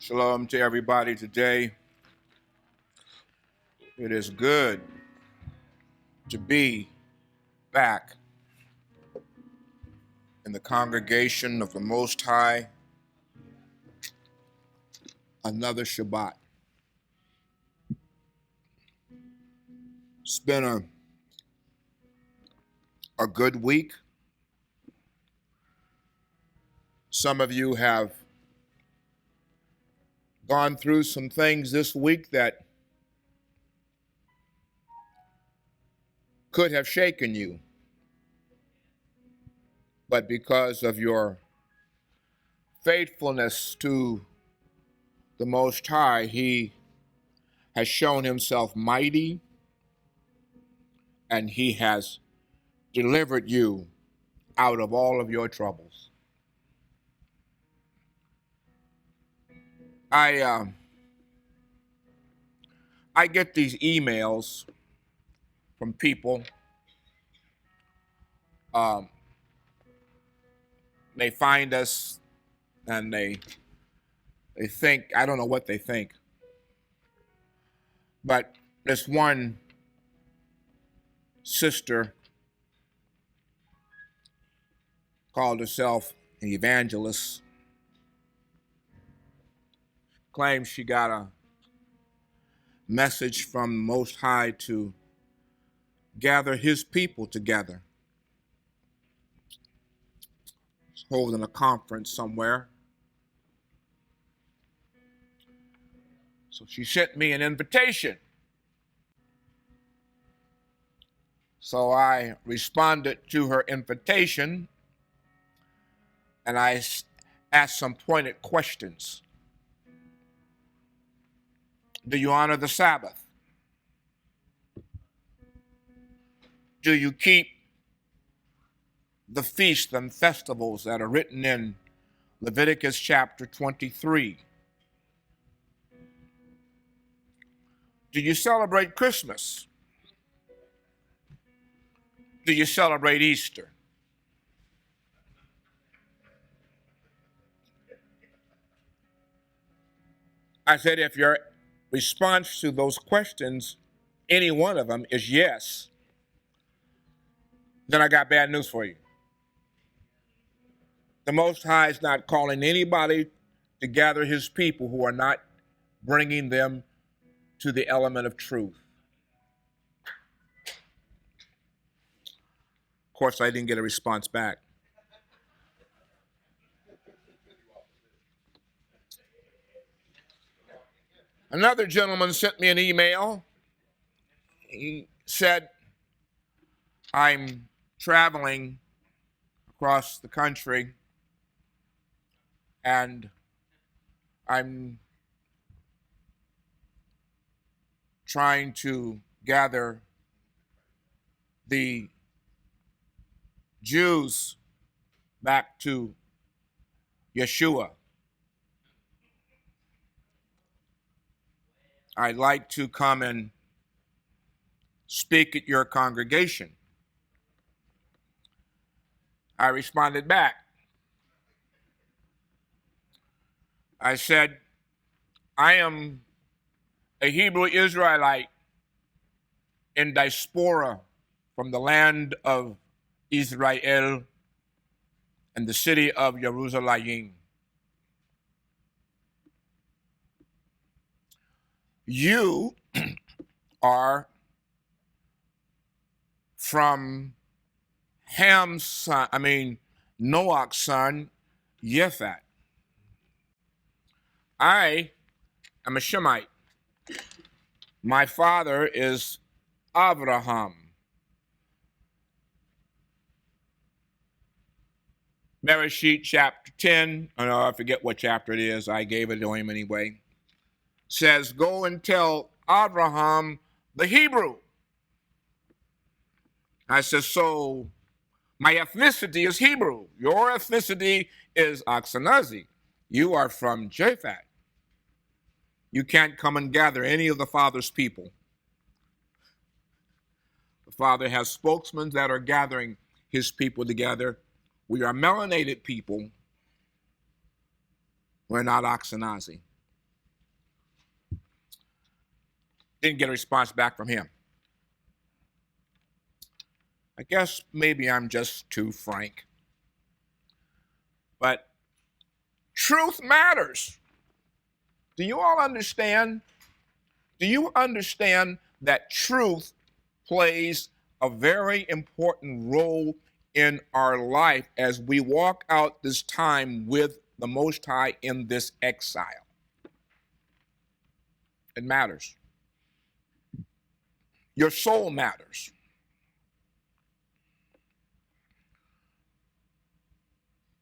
Shalom to everybody today. It is good to be back in the congregation of the Most High. Another Shabbat. It's been a good week. Some of you have gone through some things this week that could have shaken you. But because of your faithfulness to the Most High, He has shown Himself mighty, and He has delivered you out of all of your troubles. I get these emails from people. They find us and they think, I don't know what they think, but this one sister called herself an evangelist, claims she got a message from the Most High to gather His people together. She's holding a conference somewhere. So she sent me an invitation. So I responded to her invitation and I asked some pointed questions. Do you honor the Sabbath? Do you keep the feasts and festivals that are written in Leviticus chapter 23? Do you celebrate Christmas? Do you celebrate Easter? I said, if your response to those questions, any one of them, is yes, then I got bad news for you. The Most High is not calling anybody to gather His people who are not bringing them to the element of truth. Of course, I didn't get a response back. Another gentleman sent me an email. He said, I'm traveling across the country and I'm trying to gather the Jews back to Yeshua. I'd like to come and speak at your congregation. I responded back. I said, I am a Hebrew Israelite in diaspora from the land of Israel and the city of Jerusalem. You are from Noah's son, Yephat. I am a Shemite. My father is Abraham. Bereshit chapter 10, I forget what chapter it is, I gave it to him anyway, says, go and tell Abraham the Hebrew. I said, so my ethnicity is Hebrew. Your ethnicity is Ashkenazi. You are from Japhet. You can't come and gather any of the Father's people. The Father has spokesmen that are gathering His people together. We are melanated people. We're not Ashkenazi. Didn't get a response back from him. I guess maybe I'm just too frank. But truth matters. Do you all understand? Do you understand that truth plays a very important role in our life as we walk out this time with the Most High in this exile? It matters. Your soul matters.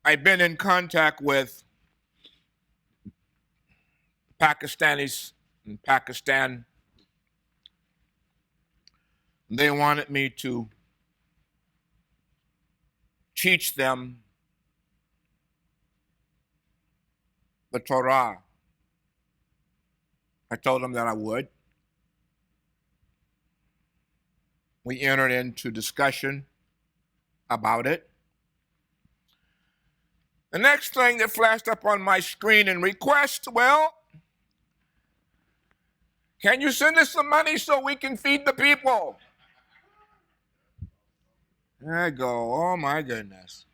I've been in contact with Pakistanis in Pakistan. They wanted me to teach them the Torah. I told them that I would. We entered into discussion about it. The next thing that flashed up on my screen in request, well, can you send us some money so we can feed the people? I go, oh my goodness.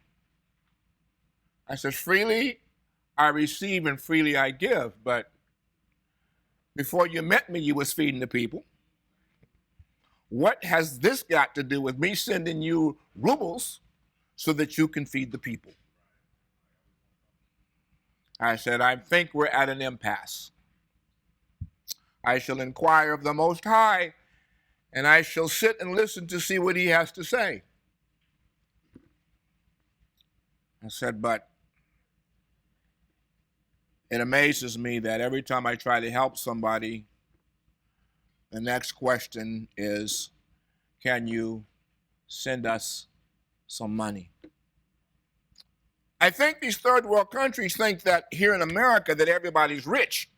I said, freely I receive and freely I give, but before you met me, you was feeding the people. What has this got to do with me sending you rubles so that you can feed the people? I said, I think we're at an impasse. I shall inquire of the Most High, and I shall sit and listen to see what he has to say. I said, but it amazes me that every time I try to help somebody, the next question is, can you send us some money? I think these third world countries think that here in America that everybody's rich.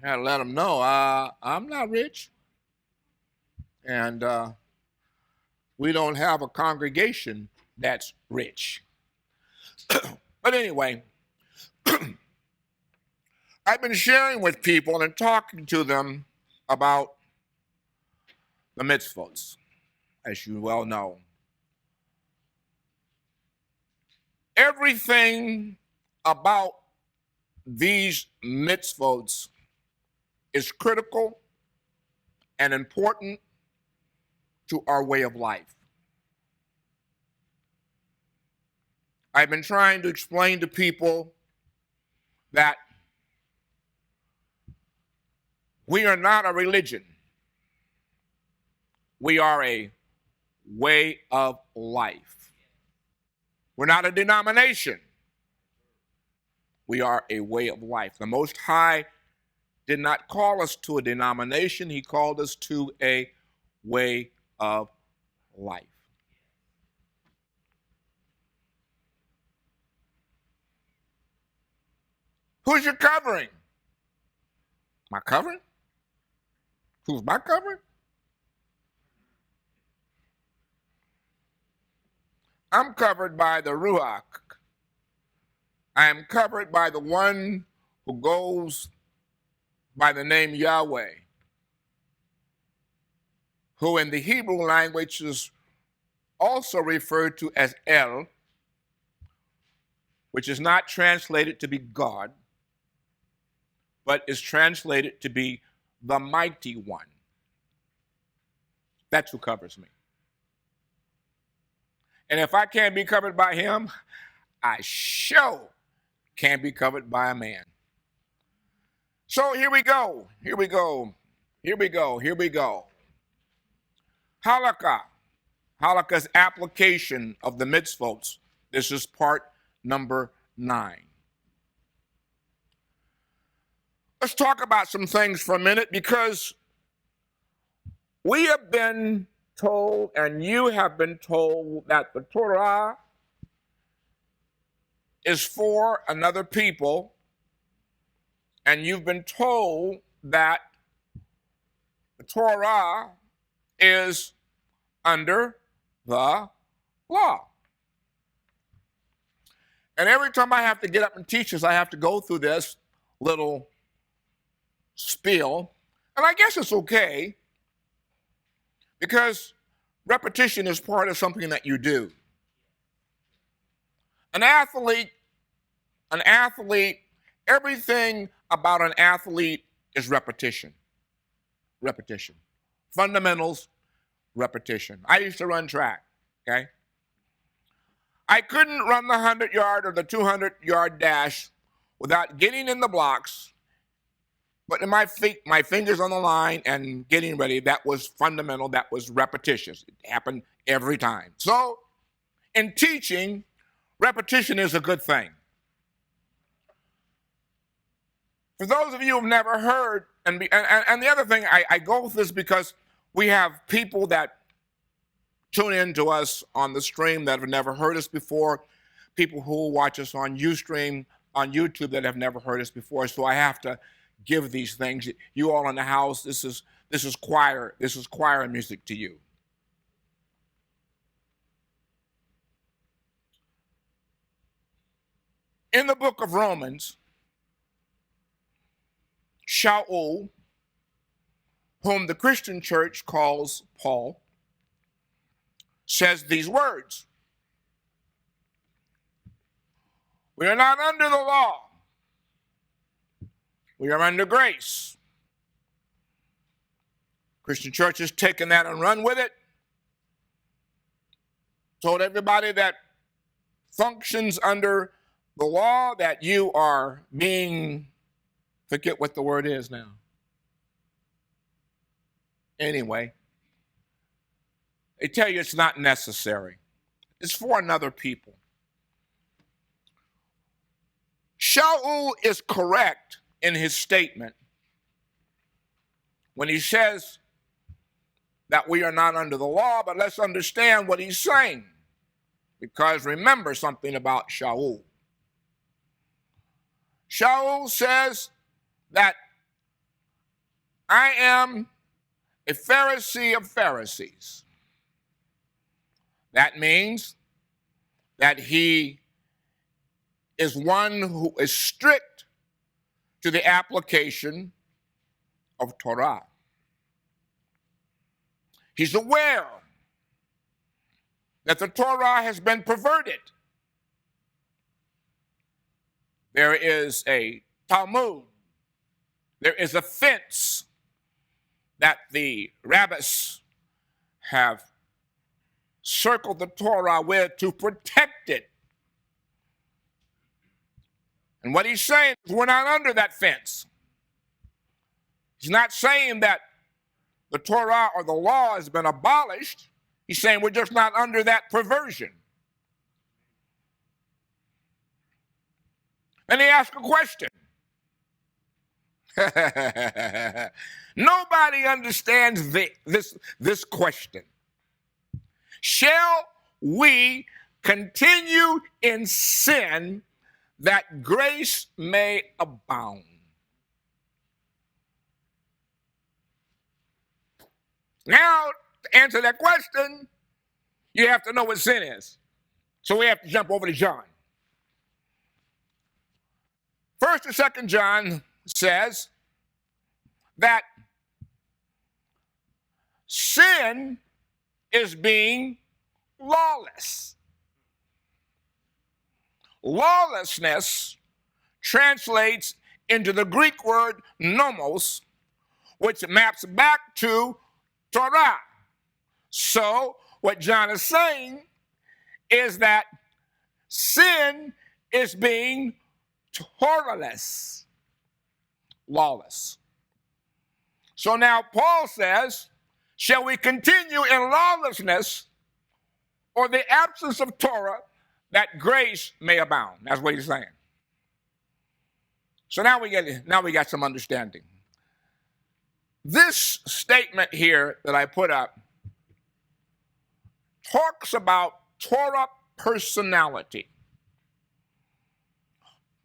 I had to let them know, I'm not rich. And we don't have a congregation that's rich. But anyway, I've been sharing with people and talking to them about the mitzvahs, as you well know. Everything about these mitzvahs is critical and important to our way of life. I've been trying to explain to people that we are not a religion. We are a way of life. We're not a denomination. We are a way of life. The Most High did not call us to a denomination. He called us to a way of life. Who's your covering? My covering? Who's my covering? I'm covered by the Ruach. I am covered by the one who goes by the name Yahweh, who in the Hebrew language is also referred to as El, which is not translated to be God, but is translated to be the mighty one. That's who covers me. And if I can't be covered by him, I sure can't be covered by a man. So here we go. Halakha. Halakha's application of the mitzvot. This is part number 9. Let's talk about some things for a minute, because we have been told, and you have been told, that the Torah is for another people, and you've been told that the Torah is under the law. And every time I have to get up and teach this, I have to go through this little spiel, and I guess it's okay because repetition is part of something that you do. An athlete, everything about an athlete is repetition. Repetition. Fundamentals, repetition. I used to run track, okay? I couldn't run the 100-yard or the 200-yard dash without getting in the blocks, putting my fingers on the line and getting ready. That was fundamental. That was repetitious. It happened every time. So in teaching, repetition is a good thing. For those of you who have never heard, and the other thing, I go with this because we have people that tune in to us on the stream that have never heard us before, people who watch us on Ustream, on YouTube that have never heard us before. So I have to give these things. You all in the house, this is choir music to you. In the book of Romans, Shaul, whom the Christian church calls Paul, says these words: we are not under the law. We are under grace. Christian church has taken that and run with it. Told everybody that functions under the law that you are being, forget what the word is now. Anyway, they tell you it's not necessary. It's for another people. Shaul is correct in his statement when he says that we are not under the law, but let's understand what he's saying. Because remember something about Shaul. Shaul says that I am a Pharisee of Pharisees. That means that he is one who is strict to the application of Torah. He's aware that the Torah has been perverted. There is a Talmud. There is a fence that the rabbis have circled the Torah with to protect it. And what he's saying is we're not under that fence. He's not saying that the Torah or the law has been abolished. He's saying we're just not under that perversion. And he asked a question. Nobody understands this question. Shall we continue in sin that grace may abound? Now, to answer that question, you have to know what sin is. So we have to jump over to John. 1st and 2nd John says that sin is being lawless. Lawlessness translates into the Greek word nomos, which maps back to Torah. So what John is saying is that sin is being Torahless, lawless. So now Paul says, shall we continue in lawlessness or the absence of Torah that grace may abound? That's what he's saying. So now we got some understanding. This statement here that I put up talks about Torah personality.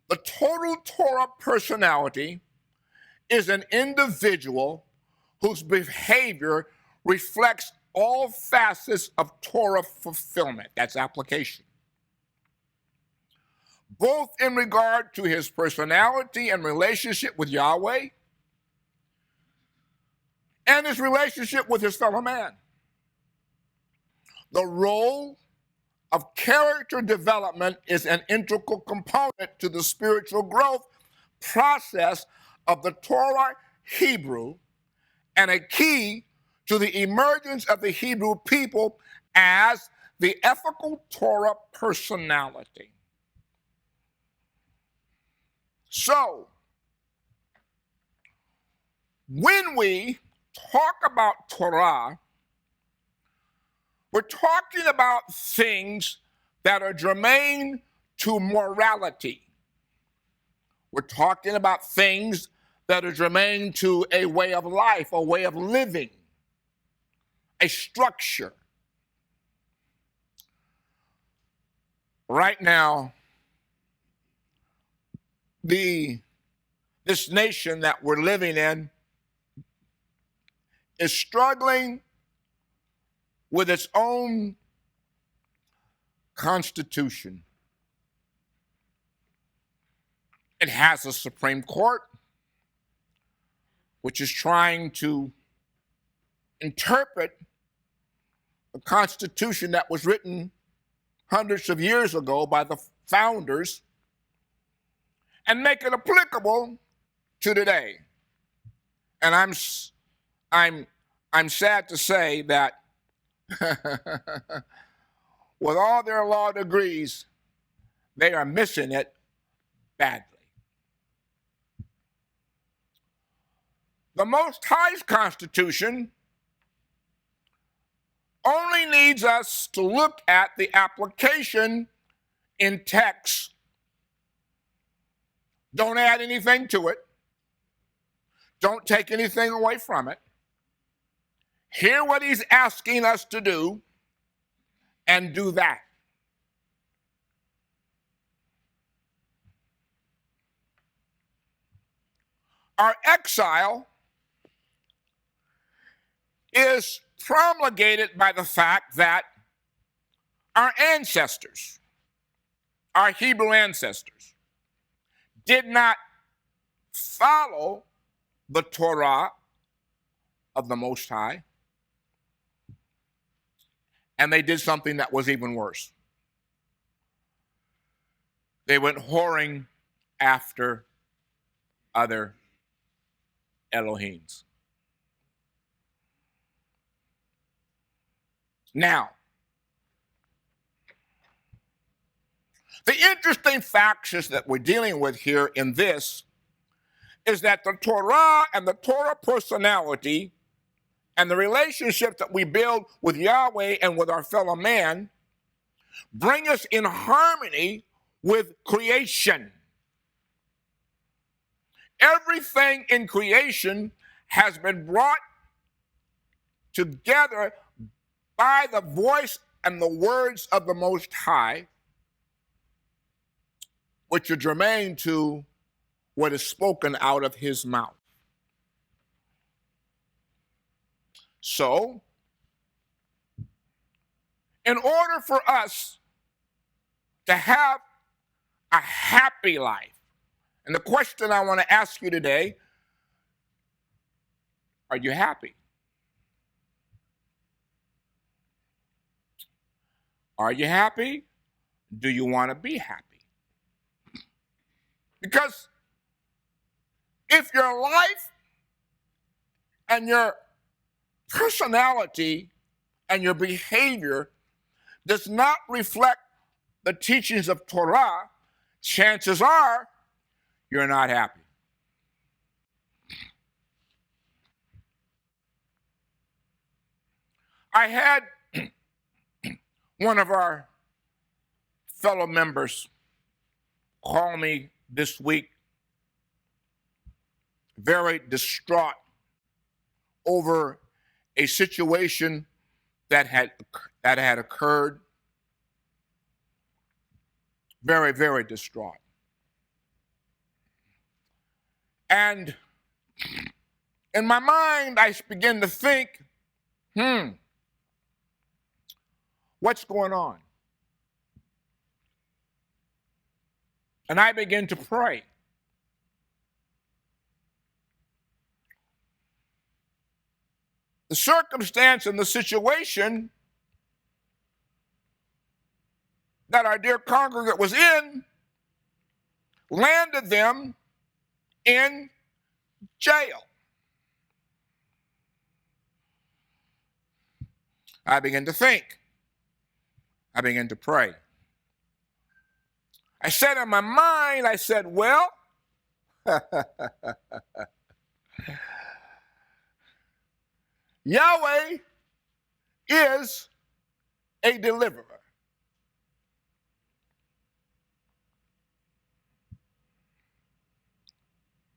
The total Torah personality is an individual whose behavior reflects all facets of Torah fulfillment. That's application. Both in regard to his personality and relationship with Yahweh, and his relationship with his fellow man. The role of character development is an integral component to the spiritual growth process of the Torah Hebrew and a key to the emergence of the Hebrew people as the ethical Torah personality. So, when we talk about Torah, we're talking about things that are germane to morality. We're talking about things that are germane to a way of life, a way of living, a structure. Right now, this nation that we're living in is struggling with its own constitution. It has a Supreme Court, which is trying to interpret a constitution that was written hundreds of years ago by the founders and make it applicable to today. And I'm sad to say that with all their law degrees, they are missing it badly. The Most High's Constitution only needs us to look at the application in text. Don't add anything to it. Don't take anything away from it. Hear what he's asking us to do and do that. Our exile is promulgated by the fact that our ancestors, our Hebrew ancestors, did not follow the Torah of the Most High, and they did something that was even worse. They went whoring after other Elohims. Now, the interesting factors that we're dealing with here in this is that the Torah and the Torah personality and the relationship that we build with Yahweh and with our fellow man bring us in harmony with creation. Everything in creation has been brought together by the voice and the words of the Most High, which are germane to what is spoken out of his mouth. So, in order for us to have a happy life, and the question I want to ask you today, are you happy? Are you happy? Do you want to be happy? Because if your life and your personality and your behavior does not reflect the teachings of Torah, chances are you're not happy. I had one of our fellow members call me this week, very distraught over a situation that had occurred. Very, very distraught. And in my mind, I begin to think, what's going on? And I begin to pray. the circumstance and the situation that our dear congregant was in landed them in jail. I began to think. I began to pray. I said in my mind, I said, well, Yahweh is a deliverer.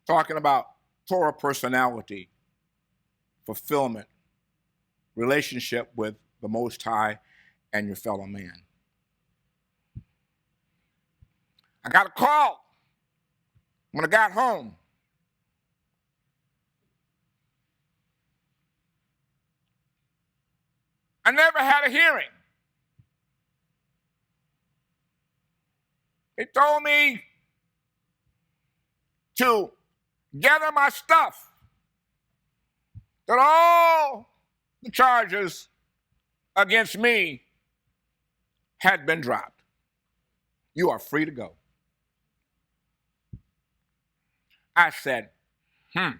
Talking about Torah personality, fulfillment, relationship with the Most High and your fellow man. I got a call when I got home. I never had a hearing. They told me to gather my stuff, that all the charges against me had been dropped. You are free to go. I said, I'm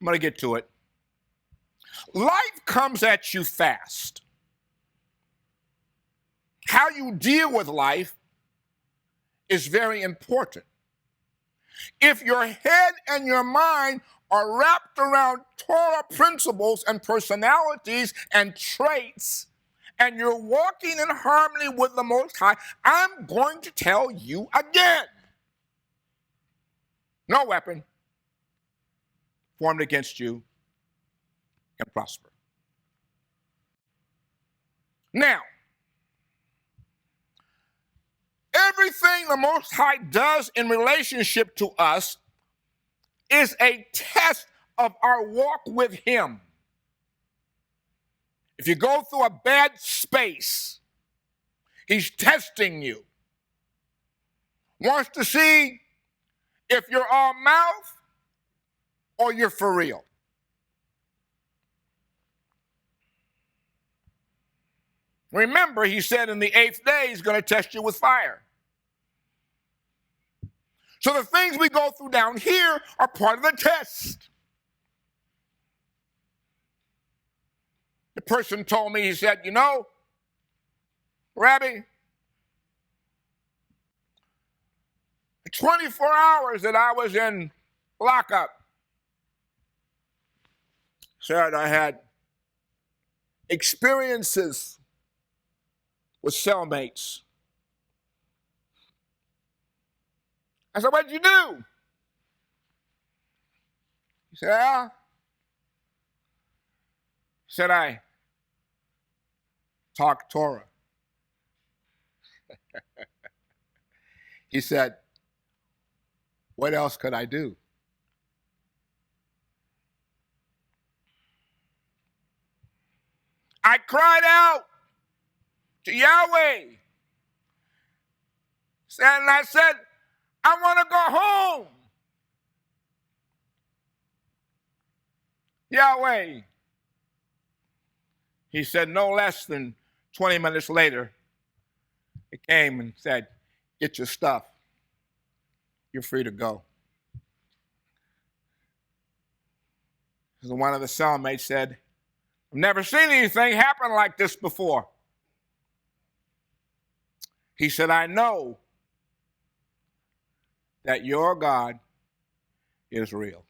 going to get to it. Life comes at you fast. How you deal with life is very important. If your head and your mind are wrapped around Torah principles and personalities and traits, and you're walking in harmony with the Most High, I'm going to tell you again. No weapon formed against you can prosper. Now, everything the Most High does in relationship to us is a test of our walk with Him. If you go through a bad space, He's testing you. Wants to see if you're all mouth or you're for real. Remember, He said in the 8th day, He's going to test you with fire. So the things we go through down here are part of the test. The person told me, he said, you know, Rabbi, the 24 hours that I was in lockup, said I had experiences with cellmates. I said, what'd you do? He said, well, said I talked Torah. He said, what else could I do? I cried out to Yahweh. And I said, I want to go home. Yahweh. He said no less than 20 minutes later, he came and said, get your stuff. You're free to go. So one of the cellmates said, I've never seen anything happen like this before. He said, I know that your God is real.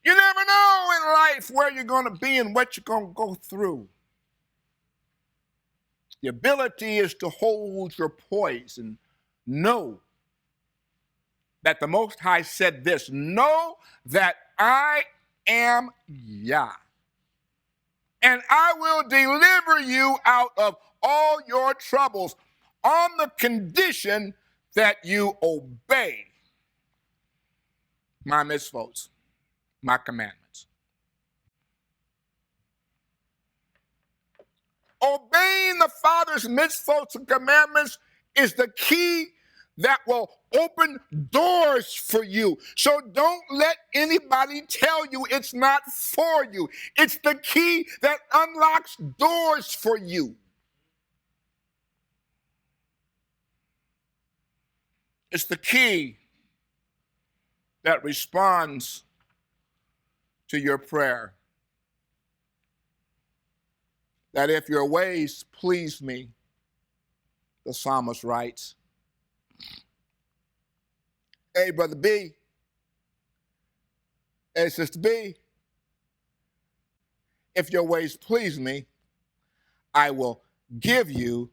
You never know in life where you're going to be and what you're going to go through. The ability is to hold your poise and know that the Most High said this, know that I am Yah, and I will deliver you out of all your troubles on the condition that you obey my mitzvahs, my commandments. Obeying the Father's mitzvahs and commandments is the key that will open doors for you. So don't let anybody tell you it's not for you. It's the key that unlocks doors for you. It's the key that responds to your prayer. That if your ways please me, the psalmist writes, hey, Brother B, hey, Sister B, if your ways please me, I will give you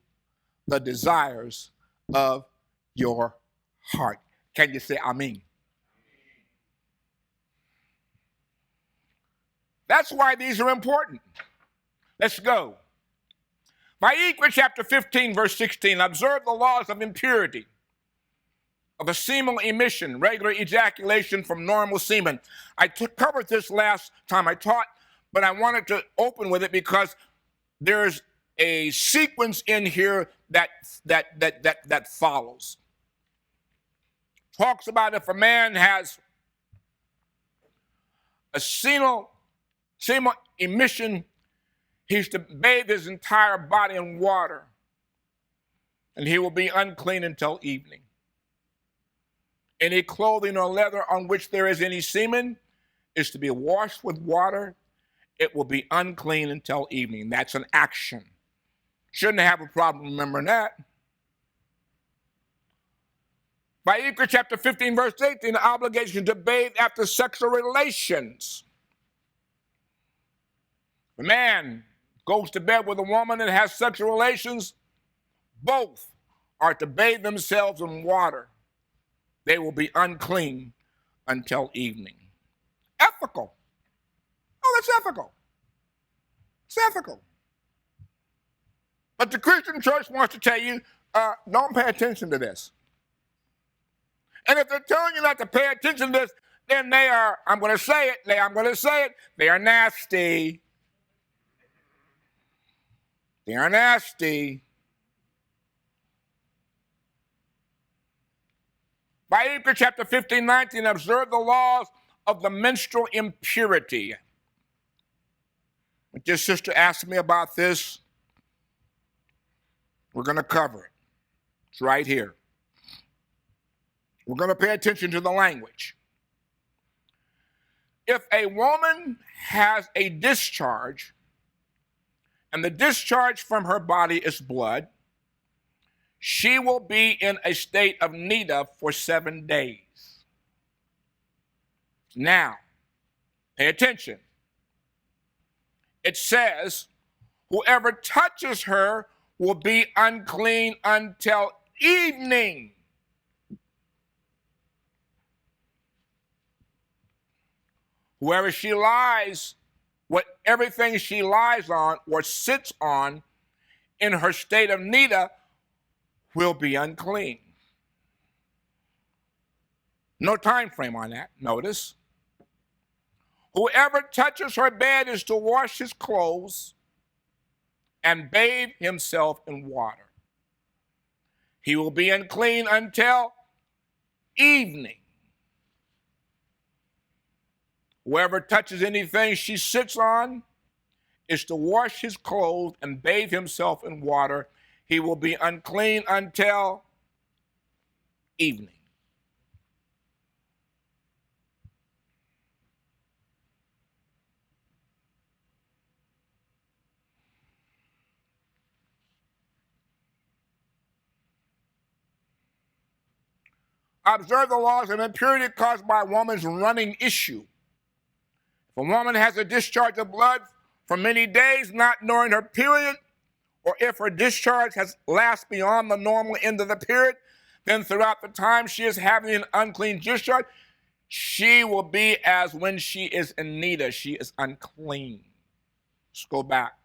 the desires of your heart. Can you say amen? That's why these are important. Let's go. Vayikra chapter 15, verse 16. Observe the laws of impurity, of a seminal emission, regular ejaculation from normal semen. I covered this last time I taught, but I wanted to open with it because there's a sequence in here that follows. Talks about if a man has a seminal emission, he's to bathe his entire body in water, and he will be unclean until evening. Any clothing or leather on which there is any semen is to be washed with water. It will be unclean until evening. That's an action. Shouldn't have a problem remembering that. Vayikra chapter 15, verse 18, the obligation to bathe after sexual relations. The man goes to bed with a woman and has sexual relations, both are to bathe themselves in water. They will be unclean until evening. Ethical. Oh, that's ethical. It's ethical. But the Christian church wants to tell you, don't pay attention to this. And if they're telling you not to pay attention to this, then they are, I'm going to say it, they are nasty. They are nasty. Vayikra chapter 15, 19, observe the laws of the menstrual impurity. But your sister asked me about this. We're going to cover it. It's right here. We're going to pay attention to the language. If a woman has a discharge, and the discharge from her body is blood, she will be in a state of nida for 7 days. Now, pay attention. It says, whoever touches her will be unclean until evening. Whoever she lies, everything she lies on or sits on in her state of nida will be unclean. No time frame on that, notice. Whoever touches her bed is to wash his clothes and bathe himself in water. He will be unclean until evening. Whoever touches anything she sits on is to wash his clothes and bathe himself in water. He will be unclean until evening. Observe the laws of impurity caused by a woman's running issue. If a woman has a discharge of blood for many days, not during her period, or if her discharge lasts beyond the normal end of the period, then throughout the time she is having an unclean discharge, she will be as when she is in nida. She is unclean. Let's go back.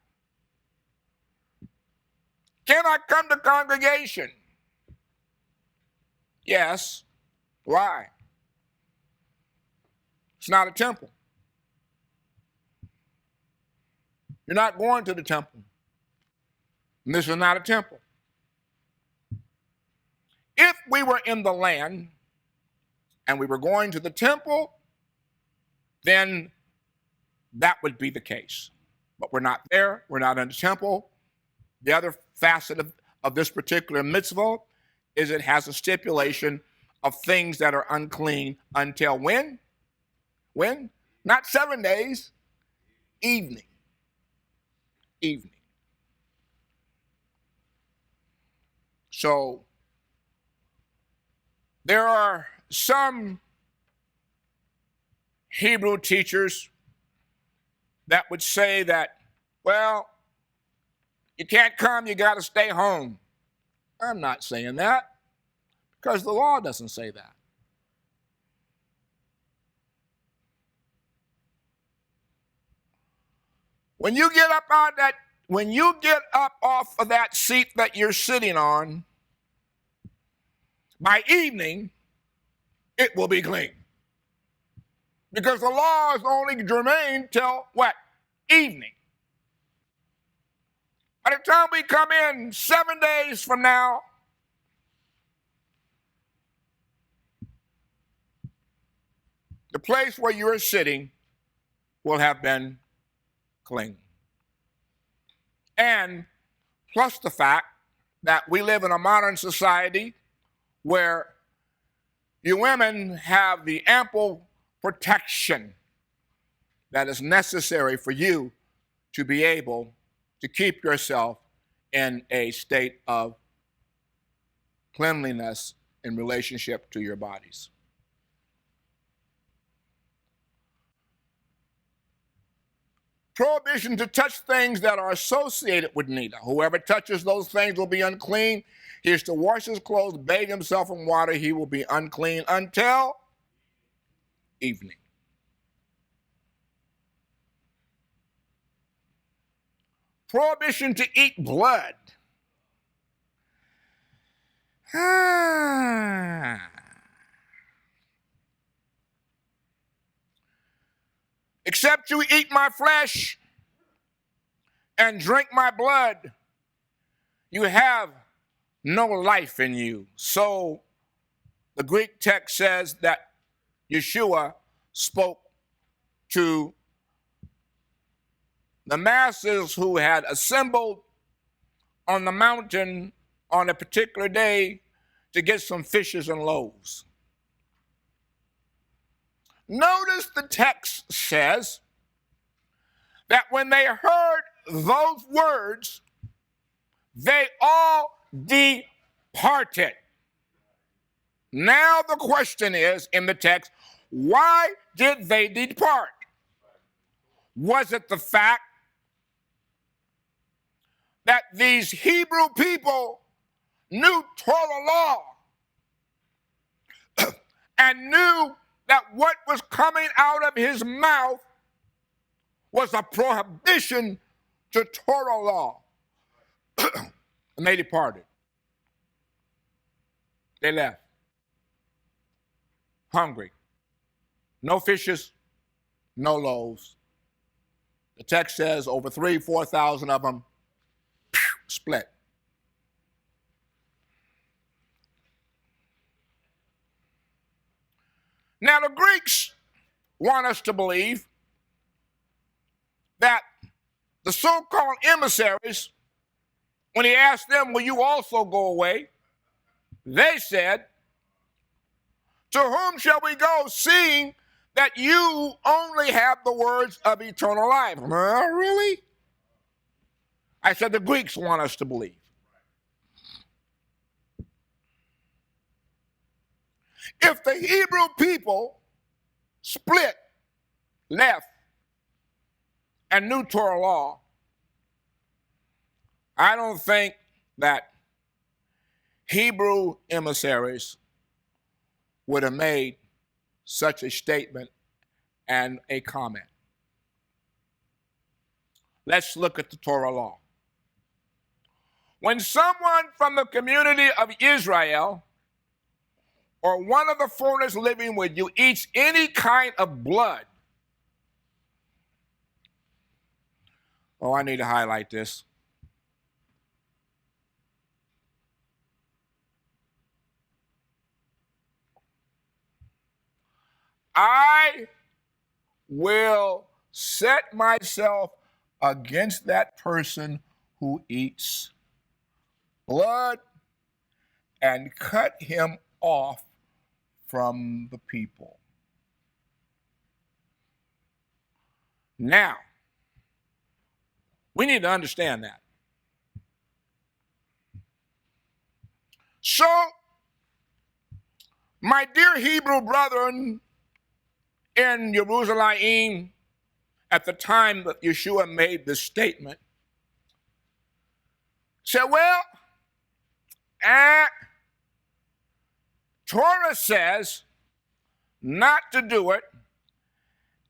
Can I come to congregation? Yes. Why? It's not a temple. You're not going to the temple. And this is not a temple. If we were in the land and we were going to the temple, then that would be the case. But we're not there. We're not in the temple. The other facet of this particular mitzvah is it has a stipulation of things that are unclean until when? When? Not 7 days. Evening. Evening. So there are some Hebrew teachers that would say that, well, you can't come, you got to stay home. I'm not saying that because the law doesn't say that. When you get up off of that seat that you're sitting on, by evening, it will be clean. Because the law is only germane till what? Evening. By the time we come in 7 days from now, the place where you are sitting will have been clean. And plus the fact that we live in a modern society where you women have the ample protection that is necessary for you to be able to keep yourself in a state of cleanliness in relationship to your bodies. Prohibition to touch things that are associated with neither. Whoever touches those things will be unclean. He is to wash his clothes, bathe himself in water. He will be unclean until evening. Prohibition to eat blood. Except you eat my flesh and drink my blood, you have no life in you. So the Greek text says that Yeshua spoke to the masses who had assembled on the mountain on a particular day to get some fishes and loaves. Notice the text says that when they heard those words, they all departed. Now the question is in the text, why did they depart? Was it the fact that these Hebrew people knew Torah law and knew that what was coming out of his mouth was a prohibition to Torah law? And they departed. They left. Hungry. No fishes, no loaves. The text says over 4,000 of them split. Now the Greeks want us to believe that the so-called emissaries, when he asked them, will you also go away? They said, to whom shall we go, seeing that you only have the words of eternal life? Really? I said the Greeks want us to believe. If the Hebrew people split, left, and knew Torah law, I don't think that Hebrew emissaries would have made such a statement and a comment. Let's look at the Torah law. When someone from the community of Israel or one of the foreigners living with you eats any kind of blood, oh, I need to highlight this. I will set myself against that person who eats blood and cut him off from the people. Now, we need to understand that. So, my dear Hebrew brethren in Jerusalem, at the time that Yeshua made this statement, said, well, Torah says not to do it,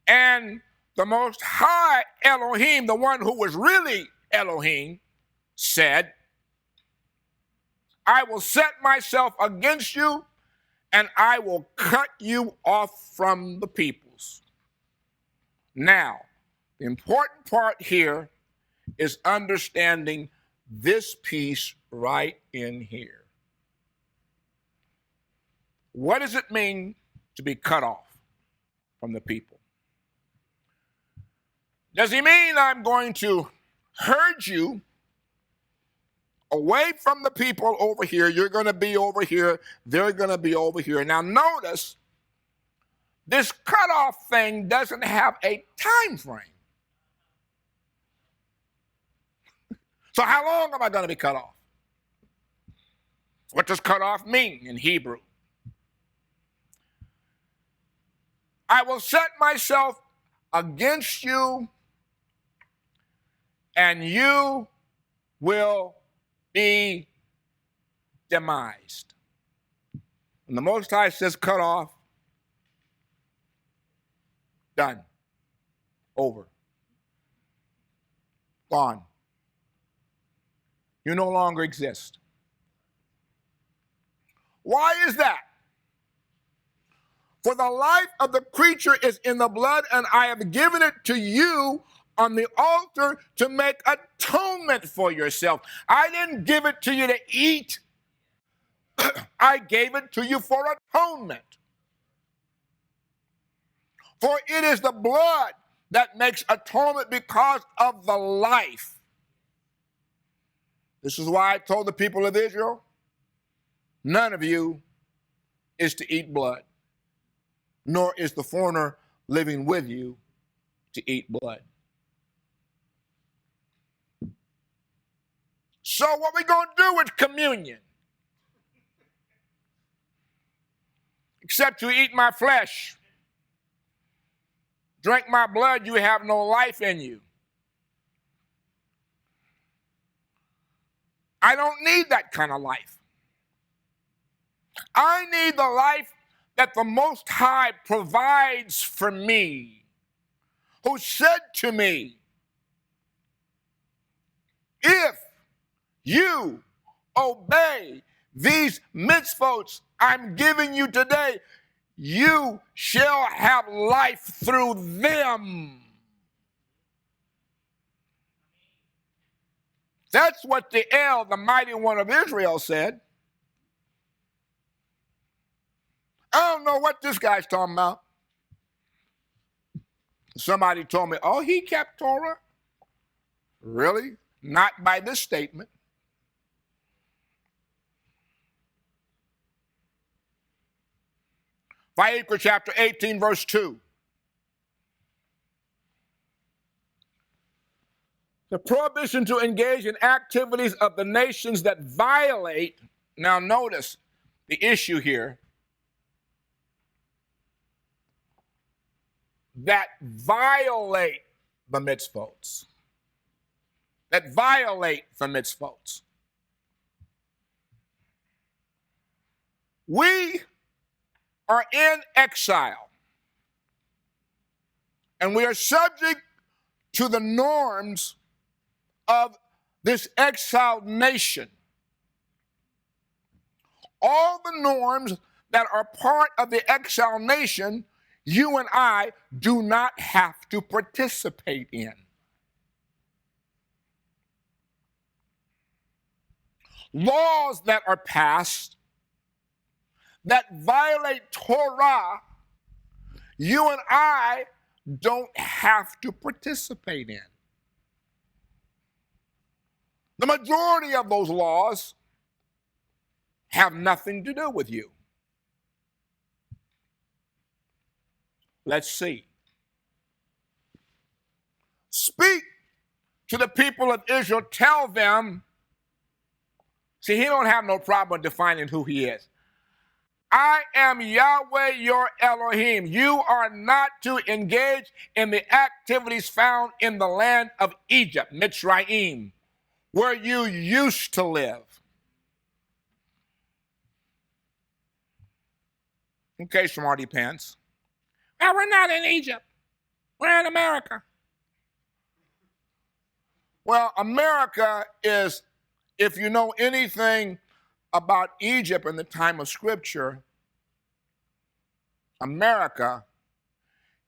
and the Most High Elohim, the one who was really Elohim, said, I will set myself against you, and I will cut you off from the peoples. Now, the important part here is understanding this piece right in here. What does it mean to be cut off from the people? Does he mean I'm going to herd you away from the people over here? You're going to be over here. They're going to be over here. Now notice, this cutoff thing doesn't have a time frame. So how long am I going to be cut off? What does cut off mean in Hebrew? I will set myself against you, and you will be demised. When the Most High says cut off, done, over, gone. You no longer exist. Why is that? For the life of the creature is in the blood, and I have given it to you on the altar to make atonement for yourself. I didn't give it to you to eat. I gave it to you for atonement. For it is the blood that makes atonement because of the life. This is why I told the people of Israel, none of you is to eat blood, nor is the foreigner living with you to eat blood. So what we going to do with communion? Except to eat my flesh, drink my blood, you have no life in you. I don't need that kind of life. I need the life that the Most High provides for me, who said to me, if you obey these mitzvahs I'm giving you today, you shall have life through them. That's what the El, the mighty one of Israel, said. I don't know what this guy's talking about. Somebody told me, oh, he kept Torah. Really? Not by this statement. Vayikra chapter 18, verse 2. The prohibition to engage in activities of the nations that violate, now notice the issue here, that violate the mitzvahs. That violate the mitzvahs. We are in exile, and we are subject to the norms of this exiled nation. All the norms that are part of the exiled nation, you and I do not have to participate in. Laws that are passed that violate Torah, you and I don't have to participate in. The majority of those laws have nothing to do with you. Let's see. Speak to the people of Israel. Tell them. See, he don't have no problem defining who he is. I am Yahweh your Elohim. You are not to engage in the activities found in the land of Egypt, Mitzrayim, where you used to live. Okay, smarty pants. Well, we're not in Egypt. We're in America. Well, America is, if you know anything about Egypt in the time of Scripture, America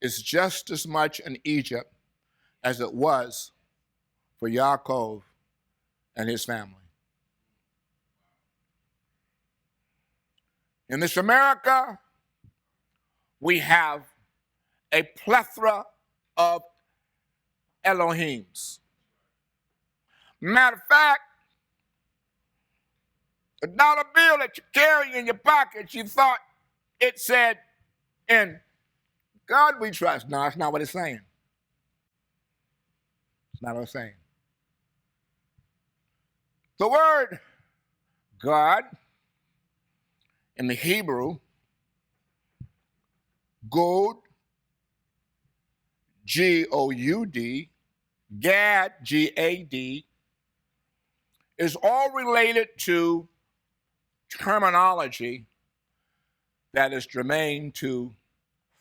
is just as much in Egypt as it was for Yaakov and his family. In this America, we have a plethora of Elohims. Matter of fact, the dollar bill that you carry in your pocket, you thought it said, "In God we trust." No, that's not what it's saying. It's not what it's saying. The word God in the Hebrew, Goud, G-O-U-D, Gad, G-A-D, is all related to terminology that is germane to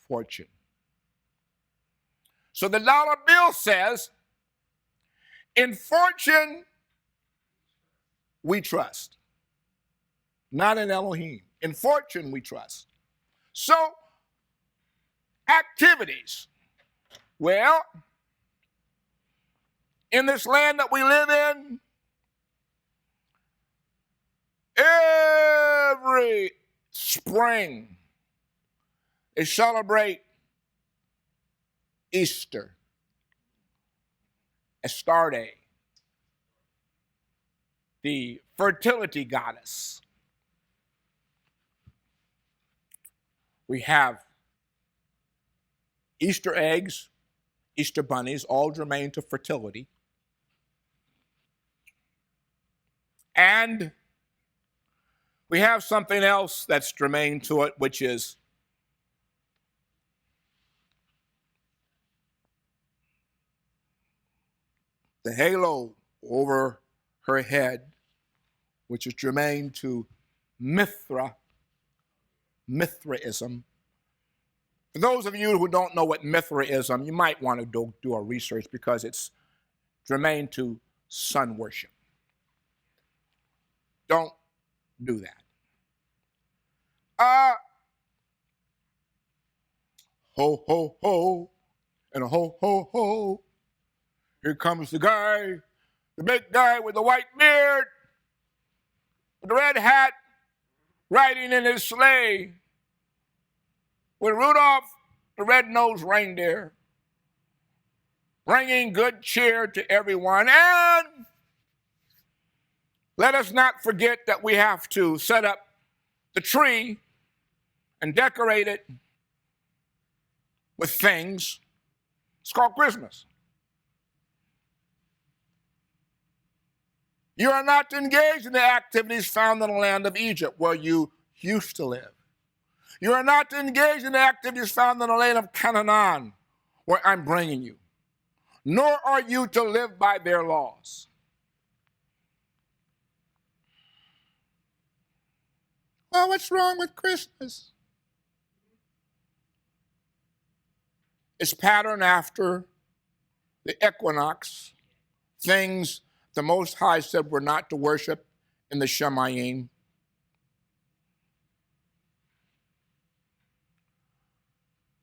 fortune. So the dollar bill says, in fortune we trust. Not in Elohim. In fortune we trust. So, activities. Well, in this land that we live in, every spring they celebrate Easter, Astarte, the fertility goddess. We have Easter eggs, Easter bunnies, all germane to fertility. And we have something else that's germane to it, which is the halo over her head, which is germane to Mithraism. For those of you who don't know what Mithraism, you might want to do a research because it's germane to sun worship. Don't do that. Ho, ho, ho, and a ho, ho, ho. Here comes the guy, the big guy with the white beard, with the red hat, riding in his sleigh, with Rudolph, the red-nosed reindeer, bringing good cheer to everyone. And let us not forget that we have to set up the tree and decorate it with things. It's called Christmas. You are not to engage in the activities found in the land of Egypt where you used to live. You are not to engage in the activities found in the land of Canaan where I'm bringing you. Nor are you to live by their laws. Well, what's wrong with Christmas? It's patterned after the equinox, things the Most High said we're not to worship in the Shemayim.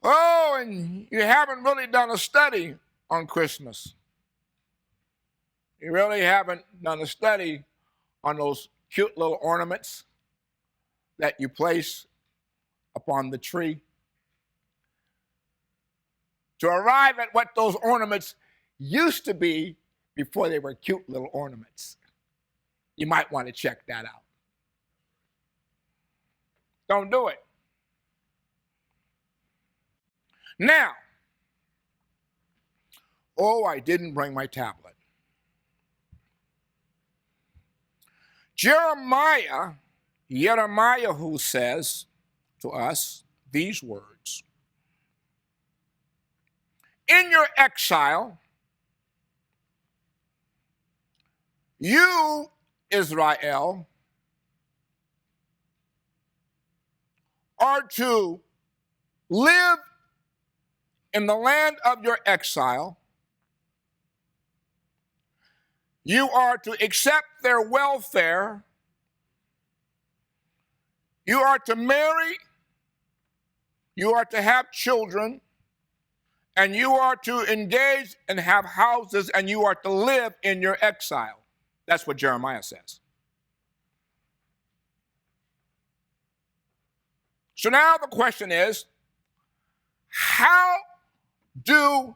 Oh, and you haven't really done a study on Christmas. You really haven't done a study on those cute little ornaments that you place upon the tree. to arrive at what those ornaments used to be before they were cute little ornaments. You might want to check that out. Don't do it. Now, oh, I didn't bring my tablet. Jeremiah who says to us these words: in your exile, you, Israel, are to live in the land of your exile. You are to accept their welfare. You are to marry. You are to have children. And you are to engage and have houses, and you are to live in your exile. That's what Jeremiah says. So now the question is, how do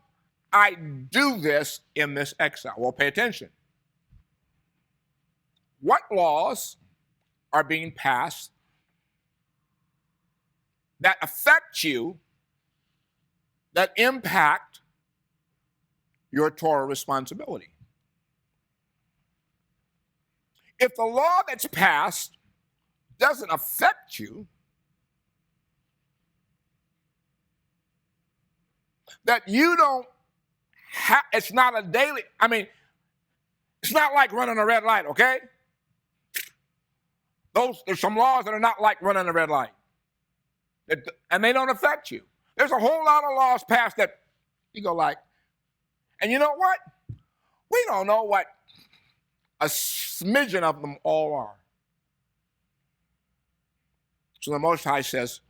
I do this in this exile? Well, pay attention. What laws are being passed that affect you, that impact your Torah responsibility? If the law that's passed doesn't affect you, that you don't have, it's not a daily, it's not like running a red light, okay? There's some laws that are not like running a red light, and they don't affect you. There's a whole lot of laws passed that you go like, and you know what? We don't know what a smidgen of them all are. So the Most High says,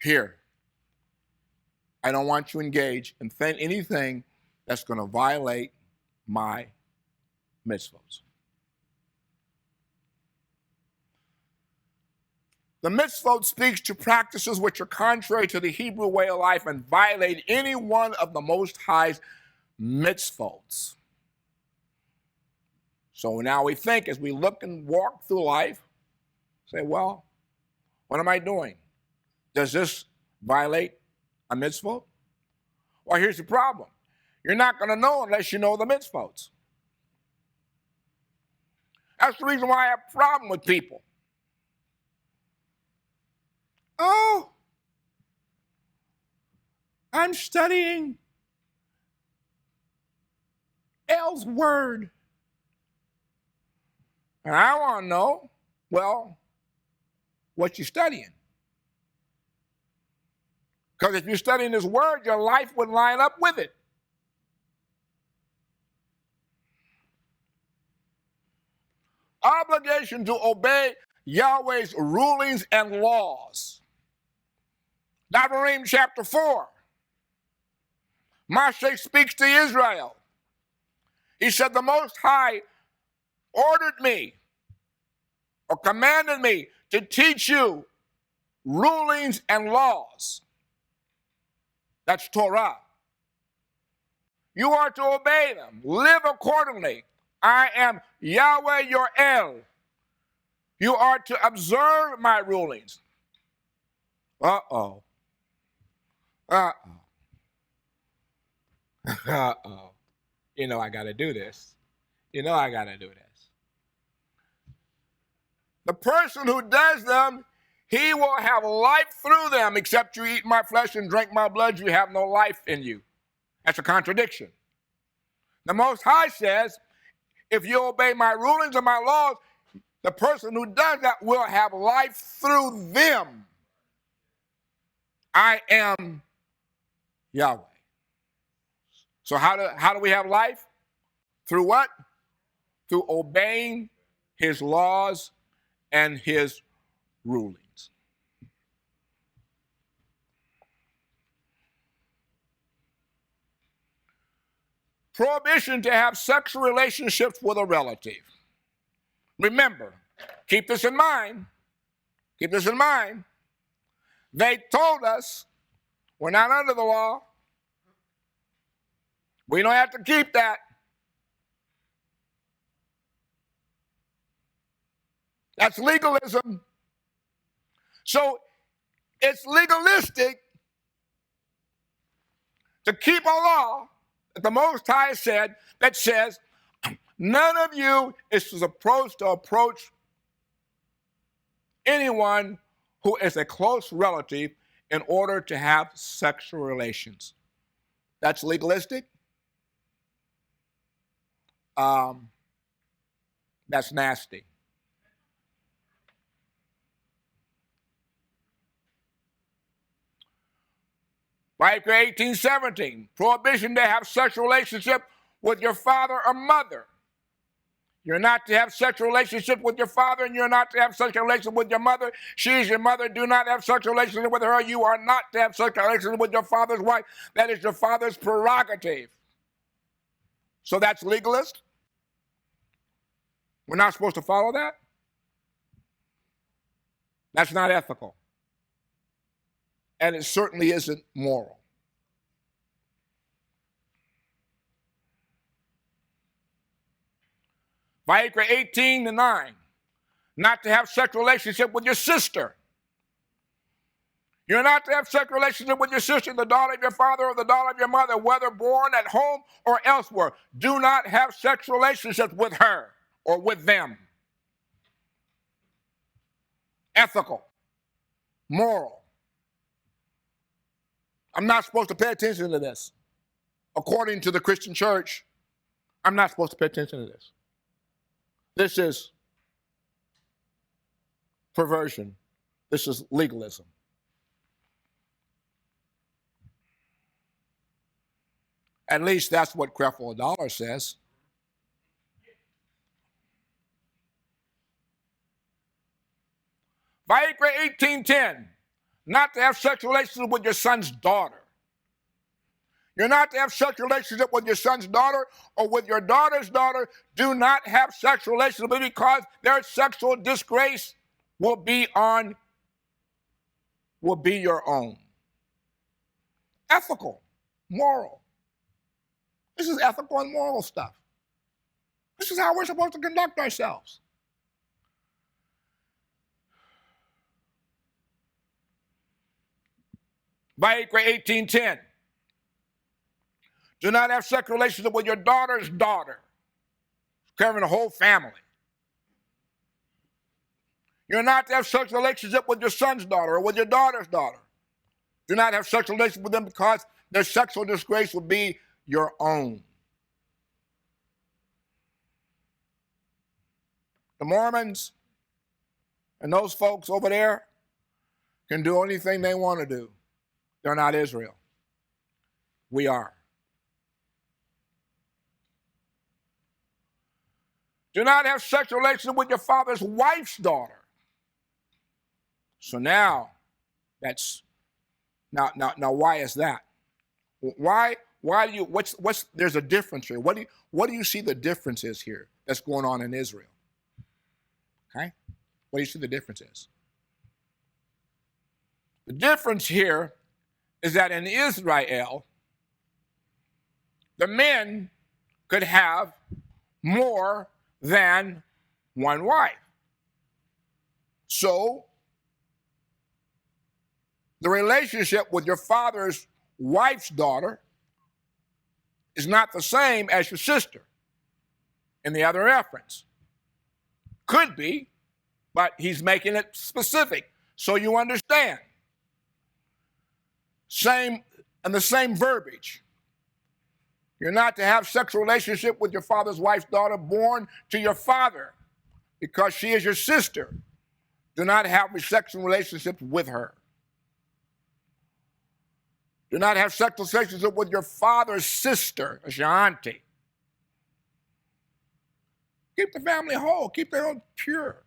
here, I don't want you to engage in anything that's going to violate my mitzvahs. The mitzvah speaks to practices which are contrary to the Hebrew way of life and violate any one of the Most High's mitzvahs. So now we think, as we look and walk through life, say, well, what am I doing? Does this violate a mitzvah? Well, here's the problem. You're not going to know unless you know the mitzvahs. That's the reason why I have a problem with people. Oh, I'm studying L's word. And I want to know, well, what you studying? Because if you're studying this word, your life would line up with it. Obligation to obey Yahweh's rulings and laws. Deuteronomy chapter 4. Moshe speaks to Israel. He said, the Most High ordered me or commanded me to teach you rulings and laws. That's Torah. You are to obey them. Live accordingly. I am Yahweh your El. You are to observe my rulings. Uh-oh. You know I got to do this. You know I got to do this. The person who does them, he will have life through them. Except you eat my flesh and drink my blood, you have no life in you. That's a contradiction. The Most High says, if you obey my rulings and my laws, the person who does that will have life through them. I am Yahweh. So how do we have life? Through what? Through obeying his laws and his rulings. Prohibition to have sexual relationships with a relative. Remember, keep this in mind. Keep this in mind. They told us we're not under the law. We don't have to keep that. That's legalism. So it's legalistic to keep a law that the Most High said that says none of you is supposed to approach anyone who is a close relative in order to have sexual relations. That's legalistic. That's nasty. Like 18:17, prohibition to have sexual relationship with your father or mother. You're not to have sexual relationship with your father, and you're not to have sexual relationship with your mother. She is your mother. Do not have sexual relationship with her. You are not to have sexual relationship with your father's wife. That is your father's prerogative. So that's legalist. We're not supposed to follow that. That's not ethical. And it certainly isn't moral. Vayikra 18:9, not to have sexual relationship with your sister. You're not to have sexual relationship with your sister, the daughter of your father or the daughter of your mother, whether born at home or elsewhere. Do not have sexual relationships with her or with them. Ethical, moral. I'm not supposed to pay attention to this. According to the Christian church, I'm not supposed to pay attention to this. This is perversion. This is legalism. At least that's what Creflo Dollar says. Vayikra 18:10, not to have sexual relations with your son's daughter. You're not to have sexual relationship with your son's daughter or with your daughter's daughter. Do not have sexual relations with them because their sexual disgrace will be your own. Ethical, moral. This is ethical and moral stuff. This is how we're supposed to conduct ourselves. Vayikra 18:10. Do not have sexual relationship with your daughter's daughter, covering the whole family. You're not to have sexual relationship with your son's daughter or with your daughter's daughter. Do not have sexual relationship with them because their sexual disgrace will be your own. The Mormons and those folks over there can do anything they want to do. They're not Israel. We are. Do not have sexual relations with your father's wife's daughter. So now, why is that? Why do you? There's a difference here. What do you see the difference is here that's going on in Israel? Okay, what do you see the difference is? The difference here is that in Israel, the men could have more than one wife. So, the relationship with your father's wife's daughter is not the same as your sister in the other reference. Could be, but he's making it specific so you understand. Same verbiage. You're not to have sexual relationship with your father's wife's daughter born to your father because she is your sister. Do not have sexual relationships with her. Do not have sexual relationship with your father's sister, as your auntie. Keep the family whole. Keep their own pure.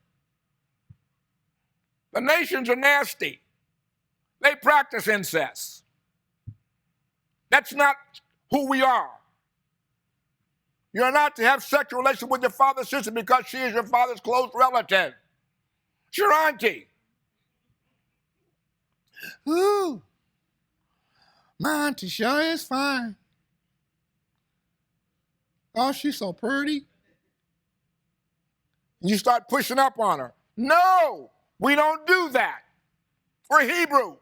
The nations are nasty. They practice incest. That's not who we are. You're not to have sexual relations with your father's sister because she is your father's close relative. It's your auntie. Ooh, my auntie sure is fine. Oh, she's so pretty. And you start pushing up on her. No, we don't do that. We're Hebrew.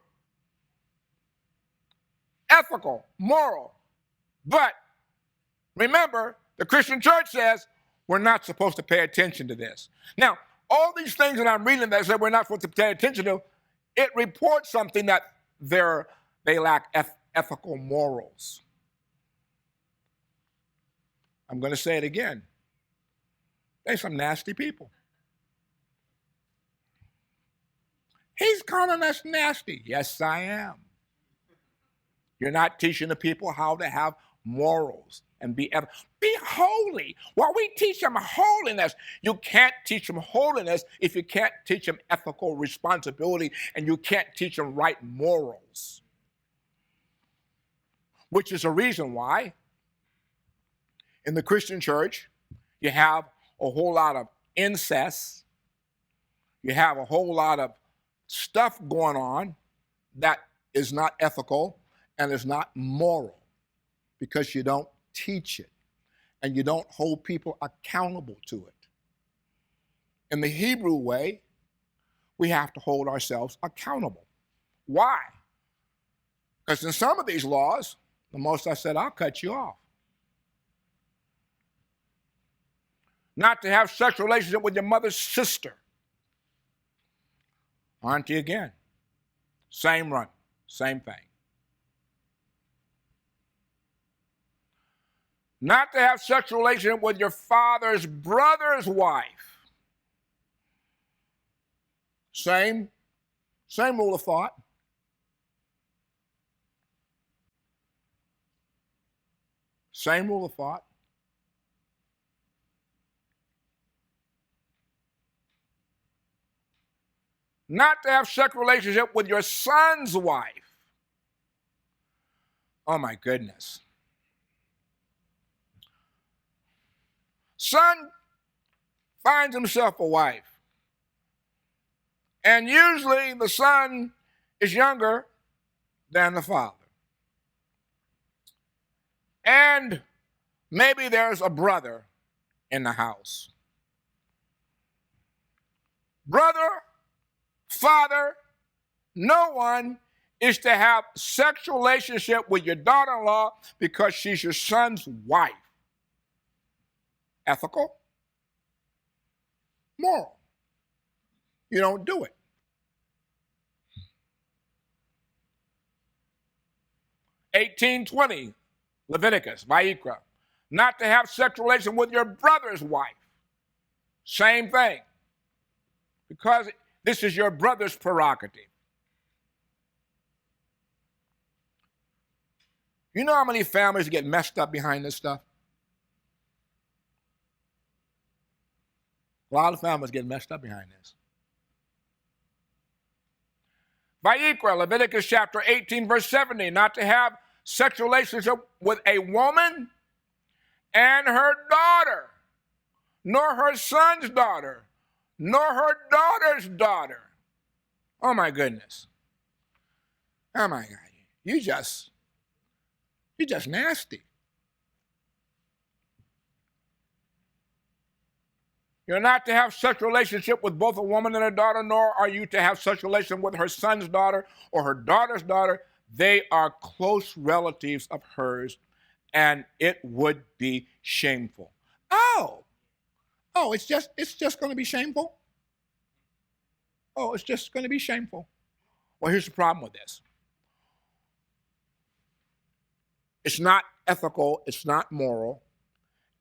Ethical, moral. But remember, the Christian church says we're not supposed to pay attention to this. Now, all these things that I'm reading that say we're not supposed to pay attention to, it reports something that they lack ethical morals. I'm going to say it again. They're some nasty people. He's calling us nasty. Yes, I am. You're not teaching the people how to have morals and be holy. While we teach them holiness, you can't teach them holiness if you can't teach them ethical responsibility and you can't teach them right morals. Which is a reason why in the Christian church you have a whole lot of incest. You have a whole lot of stuff going on that is not ethical and is not moral because you don't teach it and you don't hold people accountable to it. In the Hebrew way, we have to hold ourselves accountable. Why? Because in some of these laws, the most I said, I'll cut you off. Not to have sexual relationship with your mother's sister. Auntie again. Same run, same thing. Not to have sexual relationship with your father's brother's wife. Same rule of thought. Same rule of thought. Not to have sexual relationship with your son's wife. Oh my goodness. Son finds himself a wife. And usually the son is younger than the father. And maybe there's a brother in the house. Brother, father, no one is to have sexual relationship with your daughter-in-law because she's your son's wife. Ethical? Moral. You don't do it. (18:20) Leviticus, Vayikra. Not to have sexual relation with your brother's wife. Same thing. Because this is your brother's prerogative. You know how many families get messed up behind this stuff? A lot of families get messed up behind this. Vayikra, Leviticus chapter 18, verse 70, not to have sexual relationship with a woman and her daughter, nor her son's daughter, nor her daughter's daughter. Oh my goodness. Oh my God. You're just nasty. You're not to have sexual relationship with both a woman and her daughter, nor are you to have sexual relation with her son's daughter or her daughter's daughter. They are close relatives of hers, and it would be shameful. Oh, it's just going to be shameful? Oh, it's just going to be shameful. Well, here's the problem with this. It's not ethical, it's not moral.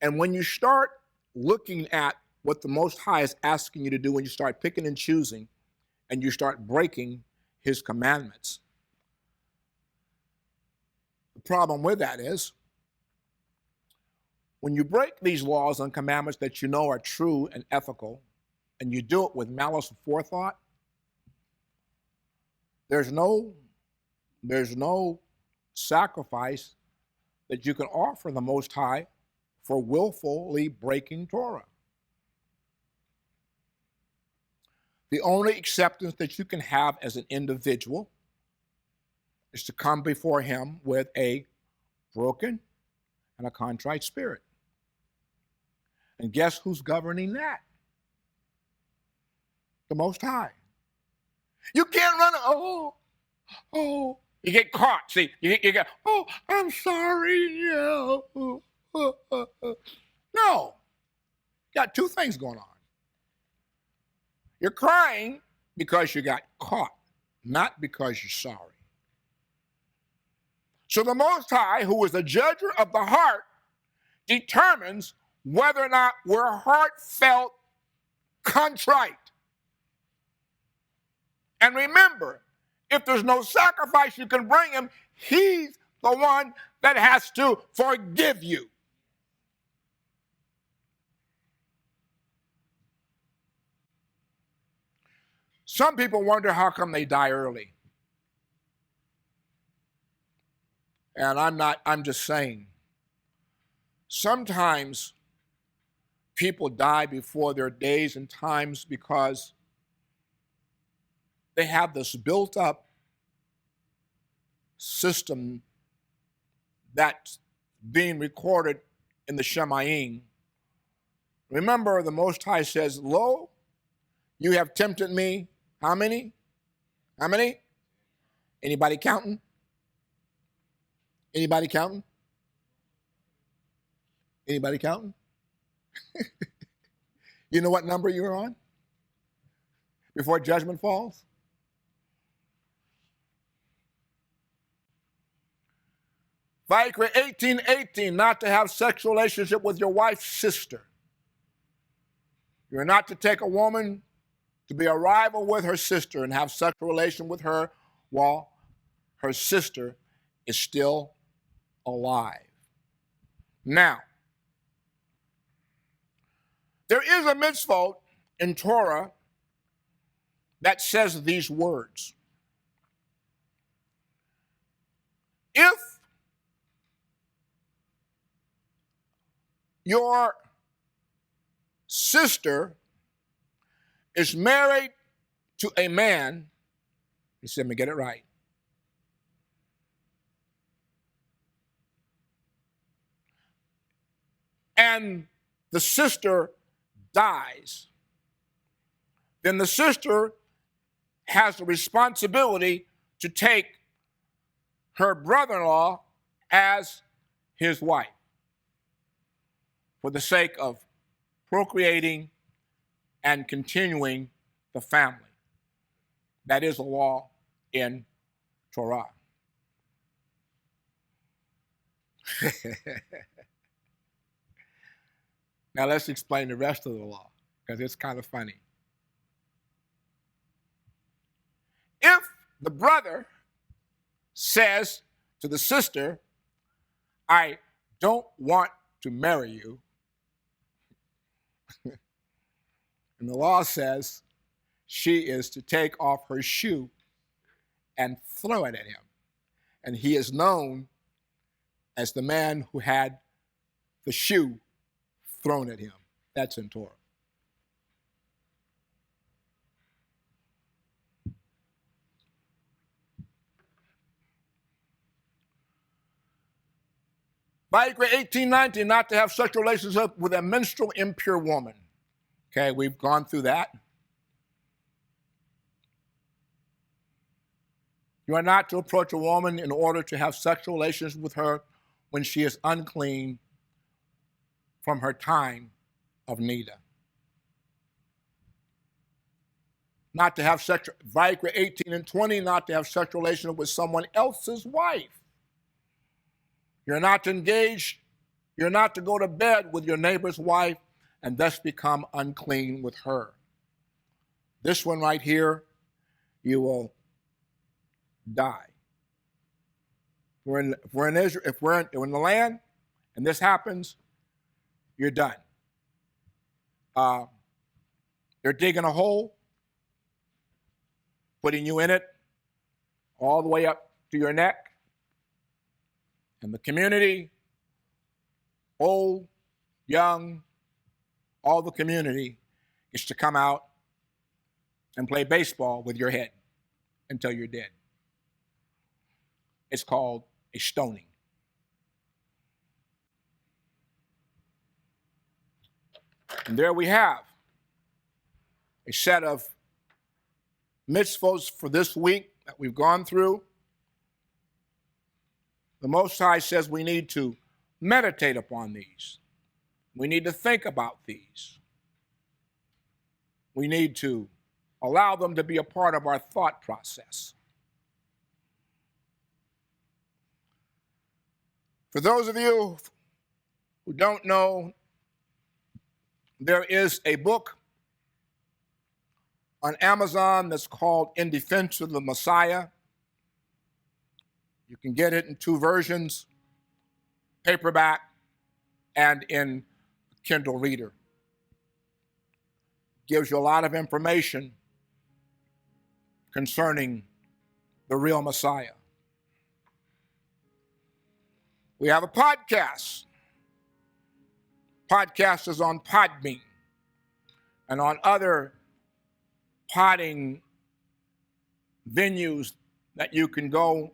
And when you start looking at what the Most High is asking you to do, when you start picking and choosing, and you start breaking his commandments, the problem with that is, when you break these laws and commandments that you know are true and ethical, and you do it with malice and forethought, there's no sacrifice that you can offer the Most High for willfully breaking Torah. The only acceptance that you can have as an individual is to come before him with a broken and a contrite spirit. And guess who's governing that? The Most High. You can't run, oh. You get caught. See, you get, oh, I'm sorry. Yeah. No. You got two things going on. You're crying because you got caught, not because you're sorry. So the Most High, who is the judger of the heart, determines whether or not we're heartfelt, contrite. And remember, if there's no sacrifice you can bring him, he's the one that has to forgive you. Some people wonder how come they die early. And I'm just saying, sometimes people die before their days and times because they have this built up system that's being recorded in the Shemayim. Remember, the Most High says, lo, you have tempted me. How many? How many? Anybody counting? Anybody counting? Anybody counting? You know what number you're on before judgment falls? Vayikra 18:18, not to have sexual relationship with your wife's sister. You're not to take a woman to be a rival with her sister and have sexual relation with her while her sister is still alive. Now, there is a mitzvah in Torah that says these words. If your sister is married to a man, you see, let me get it right. And the sister dies, then the sister has the responsibility to take her brother-in-law as his wife for the sake of procreating and continuing the family. That is a law in Torah. Now let's explain the rest of the law, because it's kind of funny. If the brother says to the sister, I don't want to marry you, and the law says she is to take off her shoe and throw it at him. And he is known as the man who had the shoe thrown at him. That's in Torah. Vayikra 18:19, not to have sexual relationship with a menstrual impure woman. Okay, we've gone through that. You are not to approach a woman in order to have sexual relations with her when she is unclean from her time of nida. Not to have sexual, Vayikra 18:20, not to have sexual relations with someone else's wife. You're not to engage, you're not to go to bed with your neighbor's wife and thus become unclean with her. This one right here, you will die. If we're in Israel, if we're in the land and this happens, you're done. They're digging a hole, putting you in it all the way up to your neck. And the community, old, young, all the community is to come out and play baseball with your head until you're dead. It's called a stoning. And there we have a set of mitzvahs for this week that we've gone through. The Most High says we need to meditate upon these. We need to think about these. We need to allow them to be a part of our thought process. For those of you who don't know, there is a book on Amazon that's called In Defense of the Messiah. You can get it in two versions, paperback and in Kindle Reader. Gives you a lot of information concerning the real Messiah. We have a podcast. Podcast is on Podbean and on other podding venues that you can go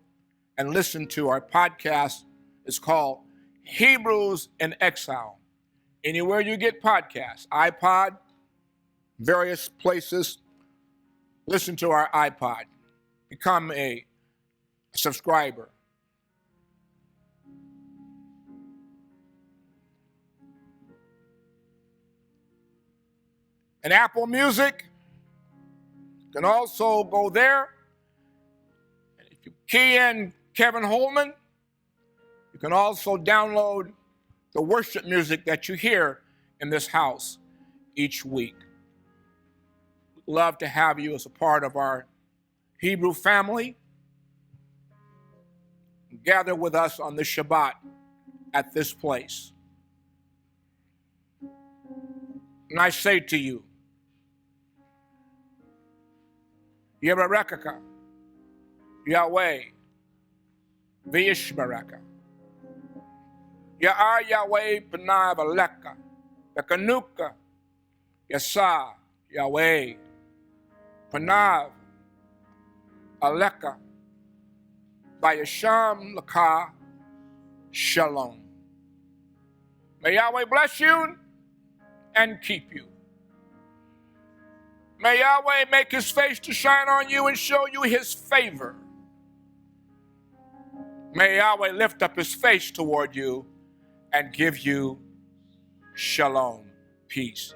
and listen to. Our podcast is called Hebrews in Exile. Anywhere you get podcasts, iPod, various places, listen to our iPod. Become a subscriber. And Apple Music, you can also go there. And if you key in Kevin Holman, you can also download the worship music that you hear in this house each week. We'd love to have you as a part of our Hebrew family. Gather with us on this Shabbat at this place. And I say to you, Yebarekaka, Yahweh, V'yishbaraka. Ya'ar Yahweh P'nav Aleka, Bekanuka, Yasa, Yahweh, P'nav Aleka, Vayasham Laka, Shalom. May Yahweh bless you and keep you. May Yahweh make his face to shine on you and show you his favor. May Yahweh lift up his face toward you and give you shalom, peace.